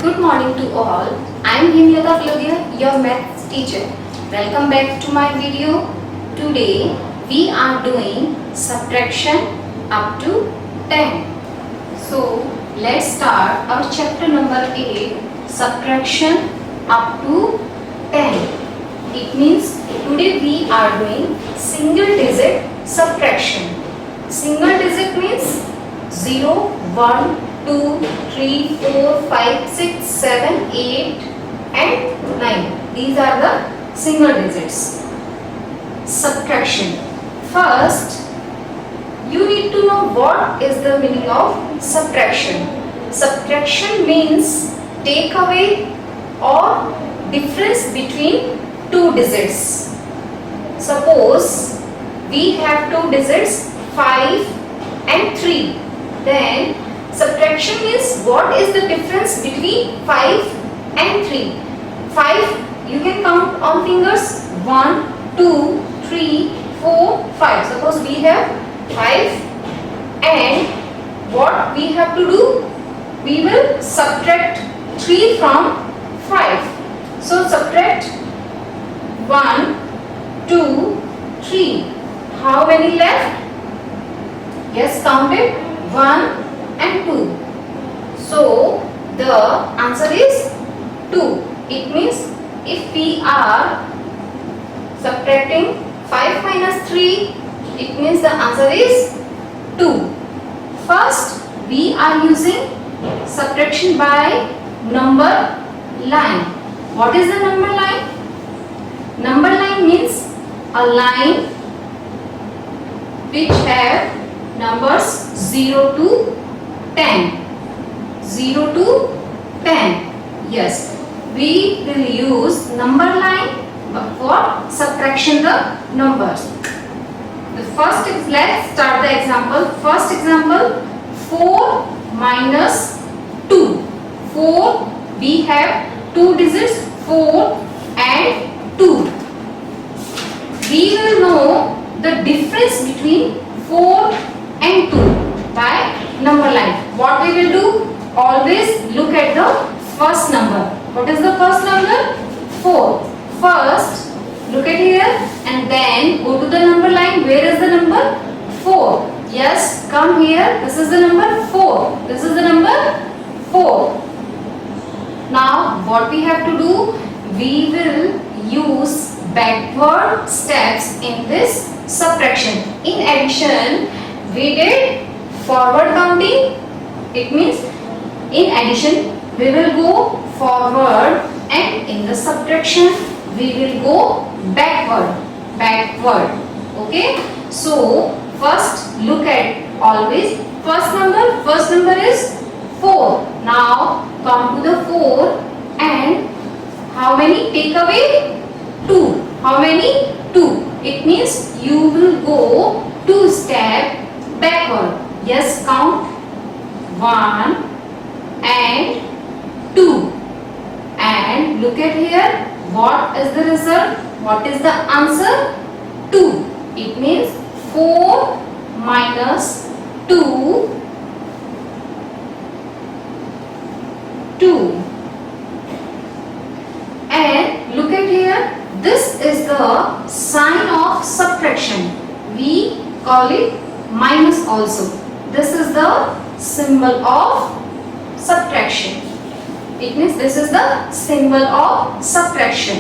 Good morning to all. I am Hemlata, Falodia, your maths teacher. Welcome back to my video. Today we are doing subtraction up to 10. So let's start our chapter number 8, subtraction up to 10. It means today we are doing single digit subtraction. Single digit means 0, 1, 2, 3, 4, 5, 6, 7, 8 and 9. These are the single digits. Subtraction. First, you need to know what is the meaning of subtraction. Subtraction means take away or difference between two digits. Suppose we have two digits 5 and 3. Then subtraction means what is the difference between 5 and 3. 5 you can count on fingers 1, 2, 3, 4, 5. Suppose we have 5 and what we have to do? We will subtract 3 from 5. So subtract 1, 2, 3. How many left? Yes, count it. 1 and 2. So the answer is 2. It means if we are subtracting 5 minus 3, it means the answer is 2. First, we are using subtraction by number line. What is the number line? Number line means a line which have numbers 0 to 10. 0 to 10. Yes, we will use number line for subtraction the numbers. The first is, let's start the example. First example, 4 minus 2. 4, we have two digits 4 and 2. We will know the difference between 4 and 2 by number line. What we will do? Always look at the first number. What is the first number? 4. First look at here and then go to the number line. Where is the number? 4. Yes, come here. This is the number 4. This is the number 4. Now what we have to do? We will use backward steps in this subtraction. In addition, we did forward counting. It means in addition we will go forward and in the subtraction we will go backward. Okay, so first look at always first number is 4. Now come to the 4 and how many take away? 2. How many? 2. It means you will go 2 steps backward. Yes, count 1 and 2 and look at here. What is the result? What is the answer? 2. It means 4 minus 2, 2. And look at here. This is the sign of subtraction. We call it minus also. This is the symbol of subtraction. It means this is the symbol of subtraction.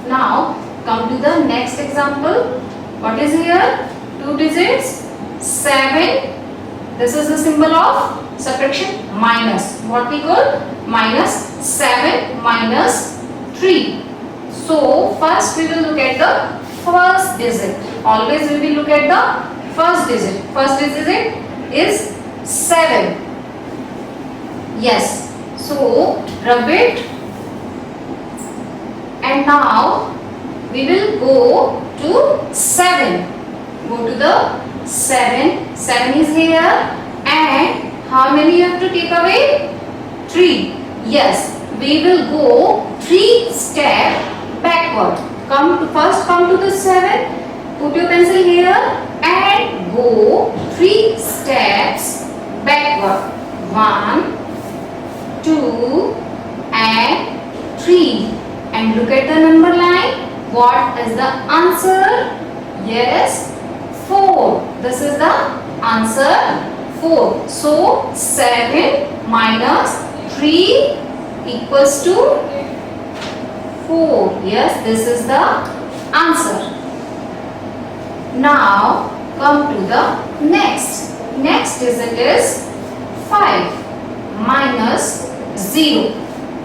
Now come to the next example. What is here? Two digits 7. This is the symbol of subtraction. Minus. What we call? Minus 7 minus 3. So first we will look at the first digit. Always we will look at the first digit. First digit is 7. Yes. So rub it. And now we will go to 7. Go to the 7. 7 is here. And how many you have to take away? 3. Yes. We will go 3 steps backward. First come to the 7. Put your pencil here and go 3 steps backward. 1, 2 and 3. And look at the number line. What is the answer? Yes, 4. This is the answer, 4. So 7 minus 3 equals to 4. Yes, this is the answer. Now come to the next. Next digit is 5 minus 0.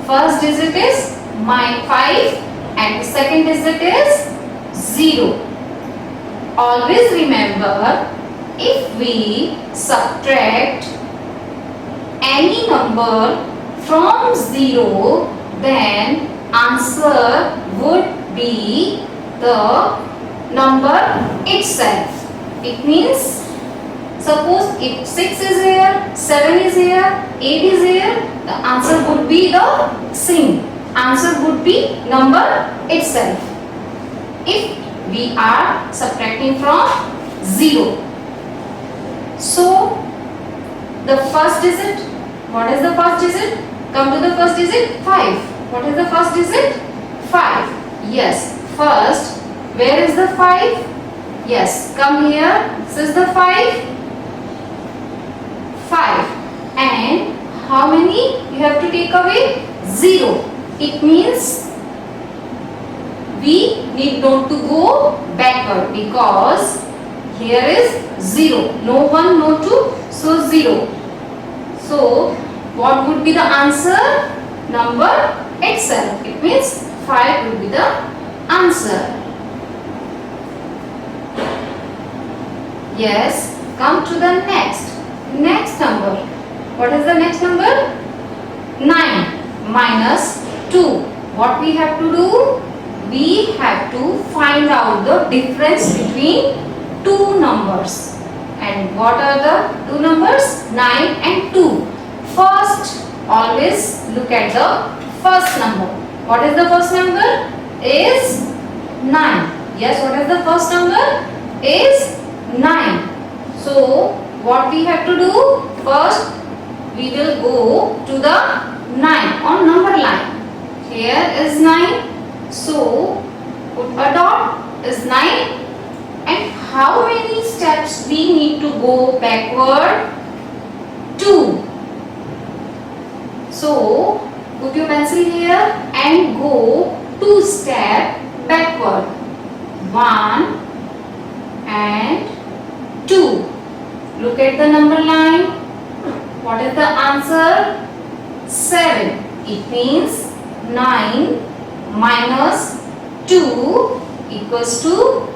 First digit is 5 and the second digit is 0. Always remember, if we subtract any number from 0, then answer would be the number itself. It means, suppose if 6 is here, 7 is here, 8 is here, the answer would be the same. Answer would be number itself. If we are subtracting from 0. So, the first digit, what is the first digit? Come to the first digit, 5. What is the first digit? 5. Yes, first, where is the 5? Yes, come here. This is the 5. 5. And how many you have to take away? 0. It means we need not to go backward because here is 0. No 1, no 2. So 0. So what would be the answer? Number itself. It means 5 will be the answer. Yes. Come to the next. Next number. What is the next number? 9 minus 2. What we have to do? We have to find out the difference between two numbers. And what are the two numbers? 9 and 2. First, always look at the first number. What is the first number? Is 9. Yes, what is the first number? Is 9. So, what we have to do? First, we will go to the 9 on number line. Here is 9. So, put a dot is 9. And how many steps we need to go backward? 2. So, put your pencil here and go 2 steps backward. 1 and 2. Look at the number line. What is the answer? 7. It means 9 minus 2 equals to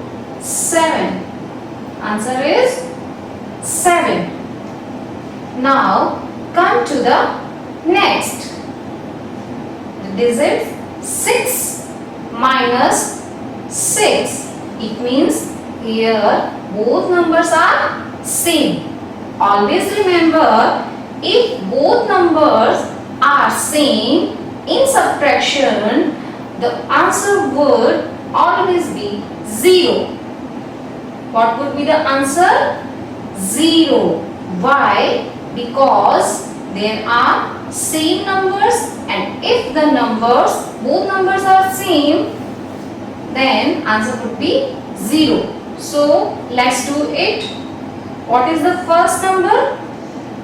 7. Answer is 7. Now come to the next. The digit 6 minus 6. It means here both numbers are same. Always remember, if both numbers are same in subtraction, the answer would always be 0. What would be the answer? 0. Why? Because there are same numbers, and if the numbers, both numbers are same, then answer would be 0. So let's do it. What is the first number?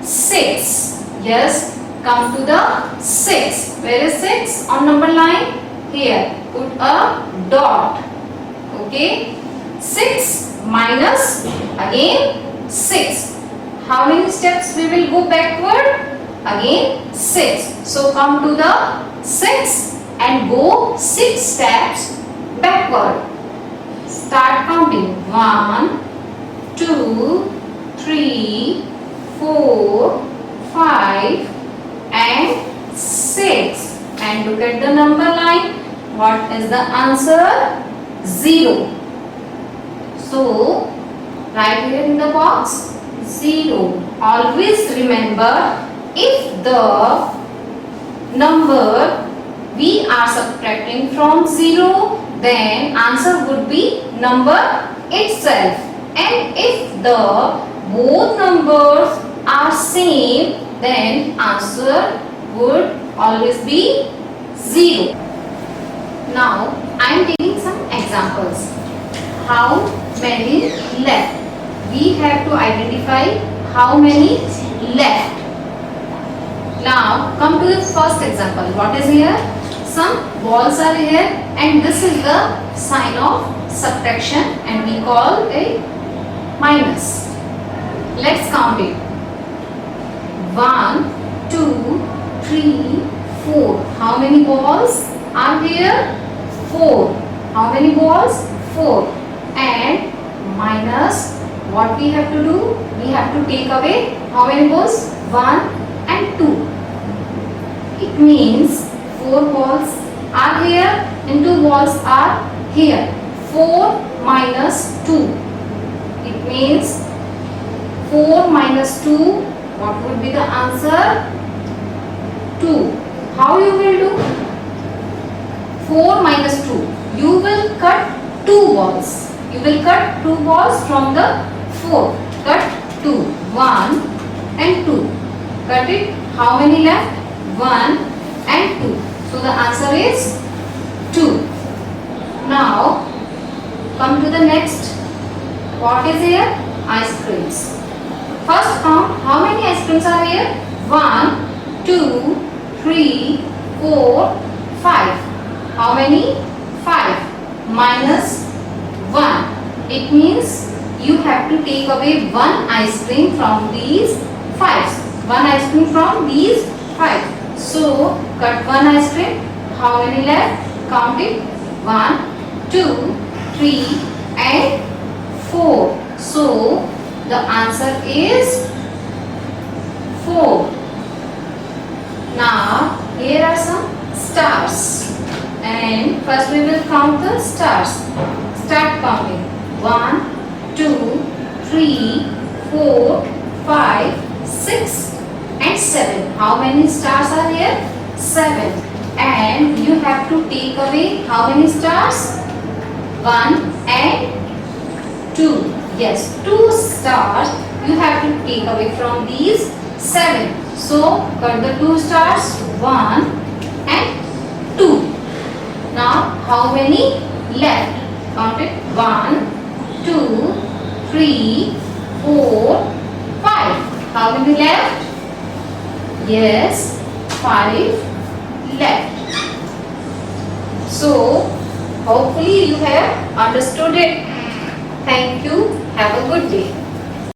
6. Yes, come to the 6. Where is 6 on number line? Here, put a dot. Okay, 6 minus again 6. How many steps we will go backward? Again 6. So come to the 6 and go 6 steps backward. Start counting. 1, 2, 3, 4, 5 and 6. And look at the number line. What is the answer? 0. So write here in the box 0. Always remember, if the number we are subtracting from 0, then answer would be number itself. And if the both numbers are same, then answer would always be 0. Now I am taking some examples. How many left? We have to identify how many left. Now come to the first example. What is here? Some balls are here and this is the sign of subtraction and we call a minus. Let's count it. 1, 2, 3, 4. How many balls are here? 4. How many balls? 4. And minus, what we have to do? We have to take away how many balls? 1 and 2. It means 4 balls are here and 2 balls are here. 4 minus 2. It means 4 minus 2. What would be the answer? 2. How you will do? 4 minus 2. You will cut 2 balls. You will cut 2 balls from the 4. Cut 2. 1 and 2. Cut it. How many left? 1 and 2. So the answer is 2. Now come to the next. What is here? Ice creams. First count how many ice creams are here? 1, 2, 3, 4, 5. How many? 5 minus 1. It means you have to take away 1 ice cream from these 5. 1 ice cream from these 5. So cut 1 ice cream. How many left? Count it. 1, 2, 3 and 4. So the answer is 4. Now here are some stars and first we will count the stars. Start counting. 1, 2, 3, 4, 5, 6 and 7. How many stars are here? 7. And you have to take away how many stars? 1 and 2. Yes, 2 stars you have to take away from these 7. So cut the 2 stars. 1 and 2. Now how many left? Count it. 1, 2, 3, 4, 5. How many left? Yes, 5 left. So hopefully you have understood it. Thank you. Have a good day.